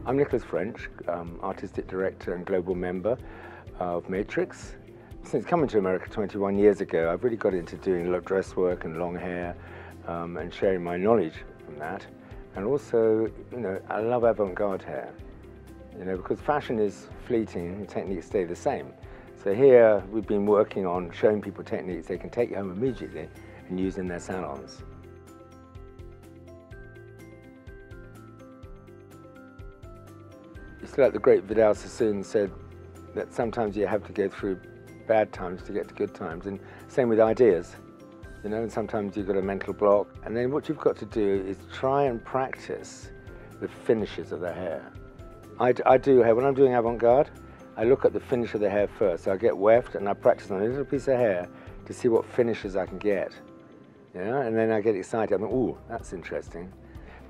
I'm Nicholas French, Artistic Director and Global Member of Matrix. Since coming to America 21 years ago, I've really got into doing a lot of dress work and long hair and sharing my knowledge from that. And also, I love avant-garde hair, because fashion is fleeting and techniques stay the same. So here we've been working on showing people techniques they can take home immediately and use in their salons. It's like the great Vidal Sassoon said that sometimes you have to go through bad times to get to good times, and same with ideas, and sometimes you've got a mental block, and then what you've got to do is try and practice the finishes of the hair. I do hair, when I'm doing avant-garde, I look at the finish of the hair first, so I get weft and I practice on a little piece of hair to see what finishes I can get, and then I get excited, I think, ooh, that's interesting.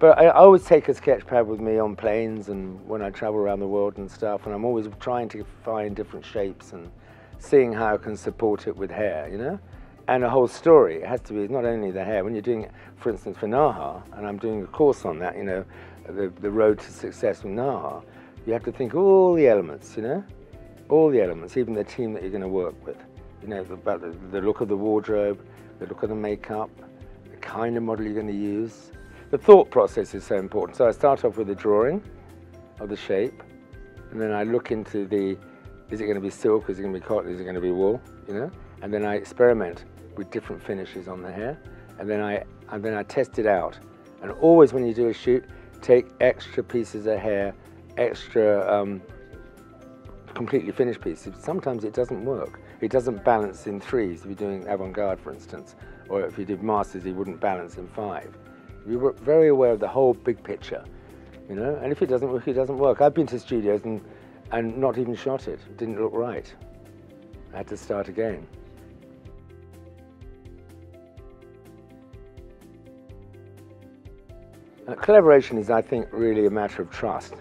But I always take a sketch pad with me on planes and when I travel around the world and stuff, and I'm always trying to find different shapes and seeing how I can support it with hair, and a whole story. It has to be not only the hair. When you're doing it, for instance, for Naha, and I'm doing a course on that, the road to success with Naha, you have to think all the elements, all the elements, even the team that you're going to work with, about the look of the wardrobe, the look of the makeup, the kind of model you're going to use. The thought process is so important. So I start off with a drawing of the shape, and then I look into is it going to be silk, is it going to be cotton, is it going to be wool, and then I experiment with different finishes on the hair, and then I test it out. And always when you do a shoot, take extra pieces of hair, extra completely finished pieces. Sometimes it doesn't work. It doesn't balance in threes if you're doing avant-garde, for instance, or if you did masters, it wouldn't balance in five. We were very aware of the whole big picture, and if it doesn't work, it doesn't work. I've been to studios and not even shot it. It didn't look right. I had to start again. Collaboration is, I think, really a matter of trust,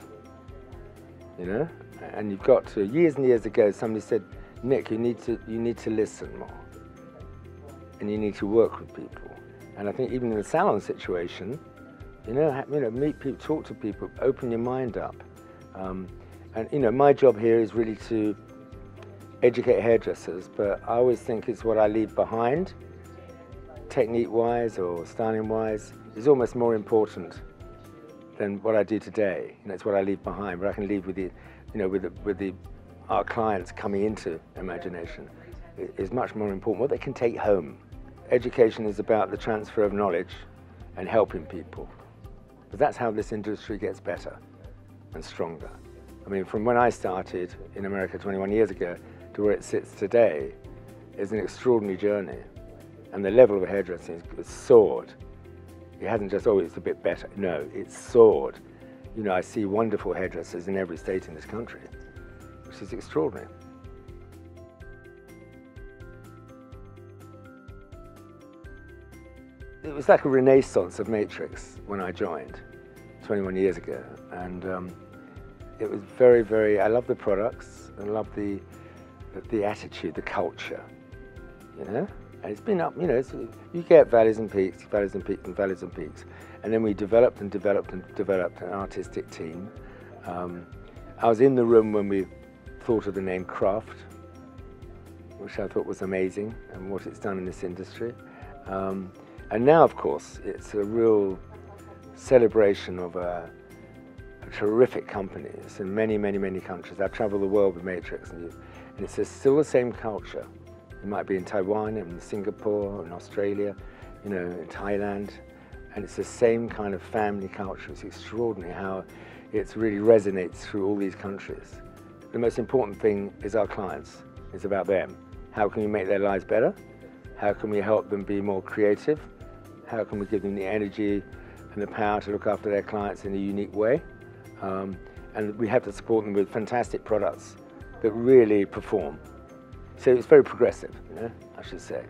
and you've got to, years and years ago, somebody said, Nick, you need to listen more, and you need to work with people. And I think even in the salon situation, meet people, talk to people, open your mind up. And my job here is really to educate hairdressers, but I always think it's what I leave behind, technique-wise or styling-wise, is almost more important than what I do today. It's what I leave behind, but I can leave with our clients coming into imagination is much more important. What they can take home. Education is about the transfer of knowledge and helping people. But that's how this industry gets better and stronger. I mean, from when I started in America 21 years ago to where it sits today is an extraordinary journey. And the level of hairdressing has soared. It hasn't just, oh, it's a bit better. No, it's soared. I see wonderful hairdressers in every state in this country, which is extraordinary. It was like a renaissance of Matrix when I joined 21 years ago, and it was very, very, I love the products, I love the attitude, the culture, and it's been up, you get valleys and peaks, valleys and peaks and valleys and peaks, and then we developed and developed and developed an artistic team. I was in the room when we thought of the name Craft, which I thought was amazing, and what it's done in this industry. And now, of course, it's a real celebration of a terrific company. It's in many, many, many countries. I've traveled the world with Matrix, and it's still the same culture. It might be in Taiwan, in Singapore, in Australia, in Thailand, and it's the same kind of family culture. It's extraordinary how it really resonates through all these countries. The most important thing is our clients. It's about them. How can we make their lives better? How can we help them be more creative? How can we give them the energy and the power to look after their clients in a unique way? And we have to support them with fantastic products that really perform. So it's very progressive, I should say.